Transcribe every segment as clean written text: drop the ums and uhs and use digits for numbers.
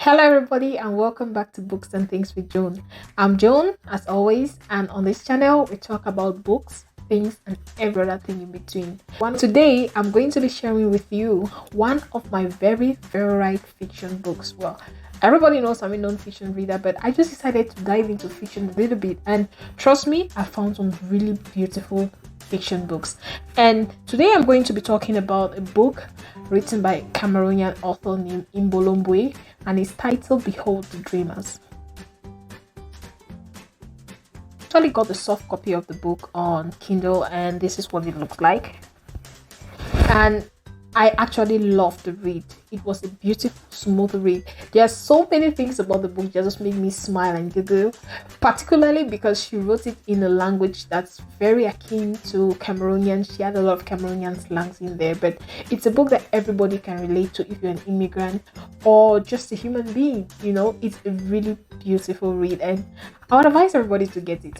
Hello, everybody, and welcome back to Books and Things with Joan. I'm Joan, as always, and on this channel, we talk about books, things, and every other thing in between. Today, I'm going to be sharing with you one of my very favorite fiction books. Well, everybody knows I'm a non-fiction reader, but I just decided to dive into fiction a little bit, and trust me, I found some really beautiful fiction books. And today I'm going to be talking about a book written by a Cameroonian author named Imbolo Mbue, and it's titled Behold the Dreamers. I actually got the soft copy of the book on Kindle, and this is what it looks like. And I actually loved the read. It was a beautiful, smooth read. There are so many things about the book that just made me smile and giggle, particularly because she wrote it in a language that's very akin to Cameroonian. She had a lot of Cameroonian slangs in there, but it's a book that everybody can relate to if you're an immigrant or just a human being. You know, it's a really beautiful read, and I would advise everybody to get it.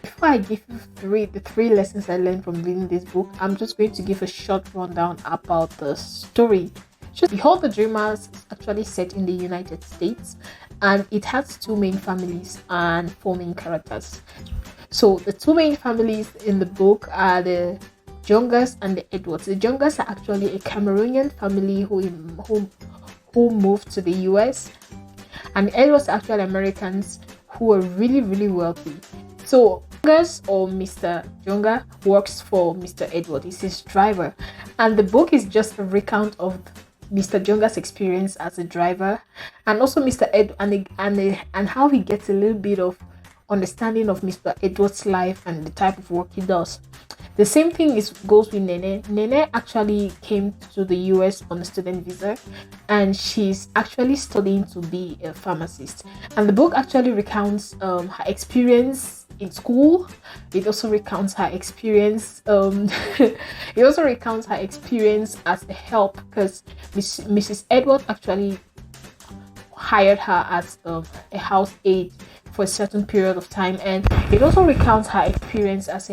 Before I give you the three lessons I learned from reading this book, I'm just going to give a short rundown about the story. Behold the Dreamers is actually set in the United States, and it has two main families and four main characters. So the two main families in the book are the Jongas and the Edwards. The Jongas are actually a Cameroonian family who moved to the US, and the Edwards are actually Americans who are really, really wealthy. So Jongas, or Mr. Jonga, works for Mr. Edward. He's his driver, and the book is just a recount of Mr. Jonga's experience as a driver, and also Mr. Ed and how he gets a little bit of understanding of Mr. Edward's life and the type of work he does. The same thing goes with Nene. Nene actually came to the US on a student visa, and she's actually studying to be a pharmacist. And the book actually recounts her experience in school. It also recounts her experience. It also recounts her experience as a help, because Mrs. Edward actually hired her as a house aide for a certain period of time, and it also recounts her experience as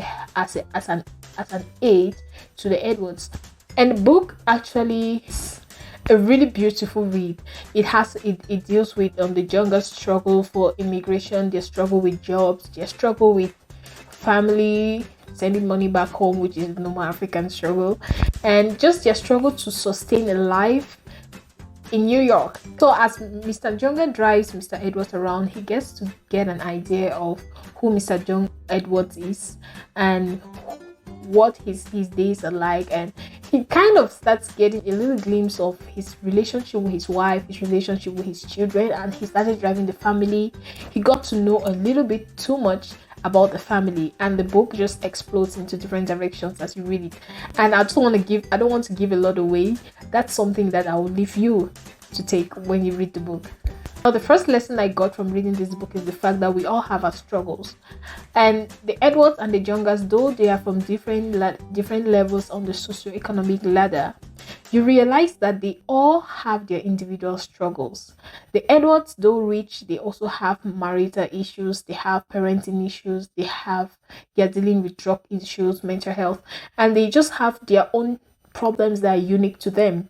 an aide to the Edwards. And the book actually is a really beautiful read. It deals with the Jonga's struggle for immigration, their struggle with jobs, their struggle with family, sending money back home, which is the normal African struggle, and just their struggle to sustain a life in New York. So as Mr. Jonga drives Mr. Edwards around, he gets to get an idea of who Mr. John Edwards is and what his days are like, and he kind of starts getting a little glimpse of his relationship with his wife, his relationship with his children, and he started driving the family. He got to know a little bit too much about the family, and the book just explodes into different directions as you read it. And I don't want to give a lot away. That's something that I will leave you to take when you read the book. Now, the first lesson I got from reading this book is the fact that we all have our struggles, and the Edwards and the Jongas, though they are from different levels on the socioeconomic ladder, you realize that they all have their individual struggles. The Edwards, though rich, they also have marital issues, they have parenting issues, they are dealing with drug issues, mental health, and they just have their own problems that are unique to them.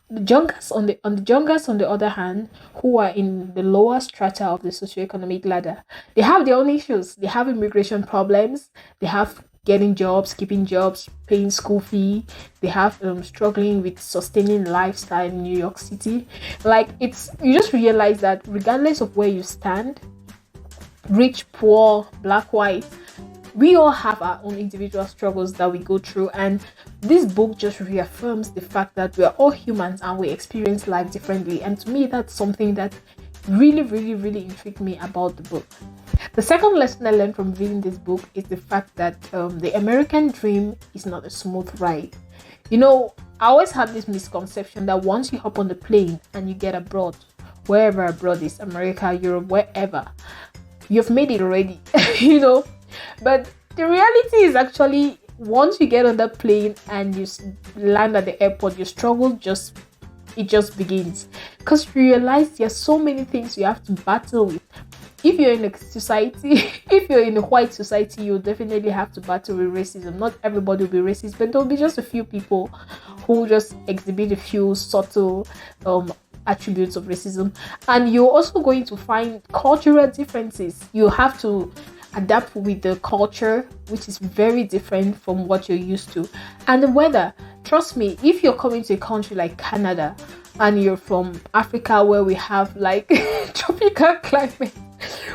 The Jongas on the other hand, who are in the lower strata of the socioeconomic ladder, they have their own issues. They have immigration problems, they have getting jobs, keeping jobs, paying school fee. They have struggling with sustaining lifestyle in New York City. You just realize that regardless of where you stand, rich, poor, black, white, we all have our own individual struggles that we go through, and this book just reaffirms the fact that we are all humans and we experience life differently. And to me, that's something that really, really, really intrigued me about the book. The second lesson I learned from reading this book is the fact that the American dream is not a smooth ride. You know, I always had this misconception that once you hop on the plane and you get abroad, wherever abroad is, America, Europe, wherever, you've made it already, you know. But the reality is actually, once you get on that plane and you land at the airport, your struggle just begins, because you realize there are so many things you have to battle with. If you're in a society, if you're in a white society, you'll definitely have to battle with racism. Not everybody will be racist, but there'll be just a few people who just exhibit a few subtle attributes of racism, and you're also going to find cultural differences. You have to adapt with the culture, which is very different from what you're used to. And the weather, trust me, if you're coming to a country like Canada and you're from Africa, where we have like tropical climate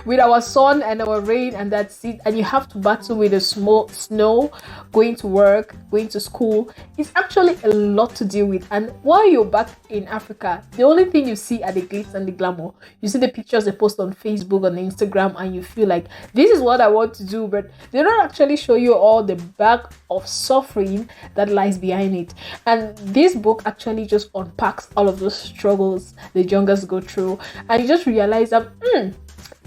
with our sun and our rain, and that's it, and you have to battle with the small snow, going to work, going to school, it's actually a lot to deal with. And while you're back in Africa, the only thing you see are the glitz and the glamour. You see the pictures they post on Facebook, on Instagram, and you feel like this is what I want to do, but they don't actually show you all the bag of suffering that lies behind it. And this book actually just unpacks all of those struggles the youngers go through, and you just realize that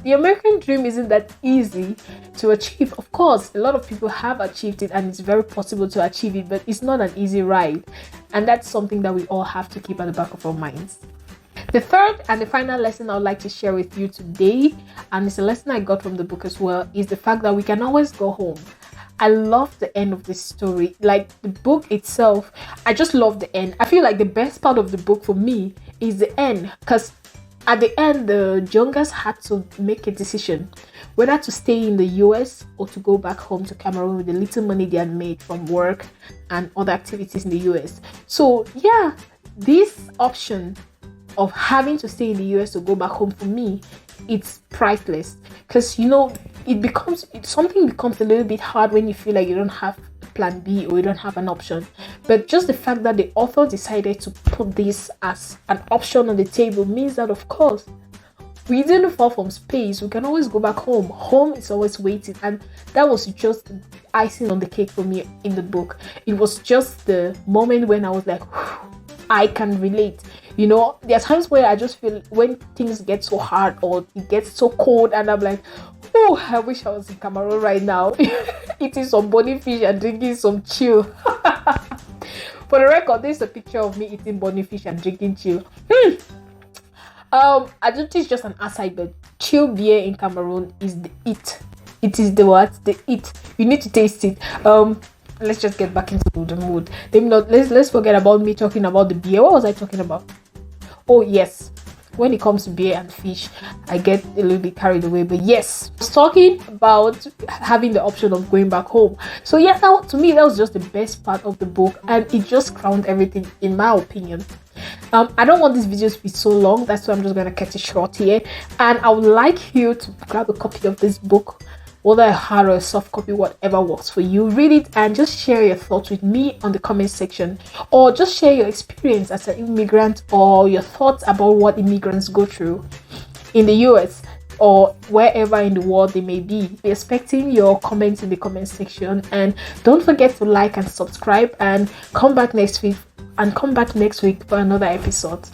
the American dream isn't that easy to achieve. Of course, a lot of people have achieved it, and it's very possible to achieve it, but it's not an easy ride. And that's something that we all have to keep at the back of our minds. The third and the final lesson I would like to share with you today, and it's a lesson I got from the book as well, is the fact that we can always go home. I love the end of this story. Like, the book itself, I just love the end. I feel like the best part of the book for me is the end, because at the end, the youngers had to make a decision whether to stay in the US or to go back home to Cameroon with the little money they had made from work and other activities in the US. So yeah, this option of having to stay in the US to go back home, for me, it's priceless, because something becomes a little bit hard when you feel like you don't have plan B or you don't have an option. But just the fact that the author decided to put this as an option on the table means that, of course, we didn't fall from space. We can always go back home. Home is always waiting. And that was just icing on the cake for me in the book. It was just the moment when I was like, I can relate. You know, there are times where I just feel when things get so hard or it gets so cold, and I'm like, oh, I wish I was in Cameroon right now, eating some bunny fish and drinking some chill. For the record, this is a picture of me eating bunny fish and drinking chill. I don't think it's just an aside, but chill beer in Cameroon is the it. It is the what? The it. You need to taste it. Let's just get back into the mood. Let's forget about me talking about the beer. What was I talking about? Oh yes, when it comes to beer and fish, I get a little bit carried away. But yes, I was talking about having the option of going back home. So yeah, to me, that was just the best part of the book, and it just crowned everything, in my opinion. I don't want these videos to be so long. That's why I'm just going to cut it short here. And I would like you to grab a copy of this book, whether a hard or a soft copy, whatever works for you. Read it and just share your thoughts with me on the comment section, or just share your experience as an immigrant, or your thoughts about what immigrants go through in the US or wherever in the world they may be. Be expecting your comments in the comment section, and don't forget to like and subscribe, and come back next week for another episode.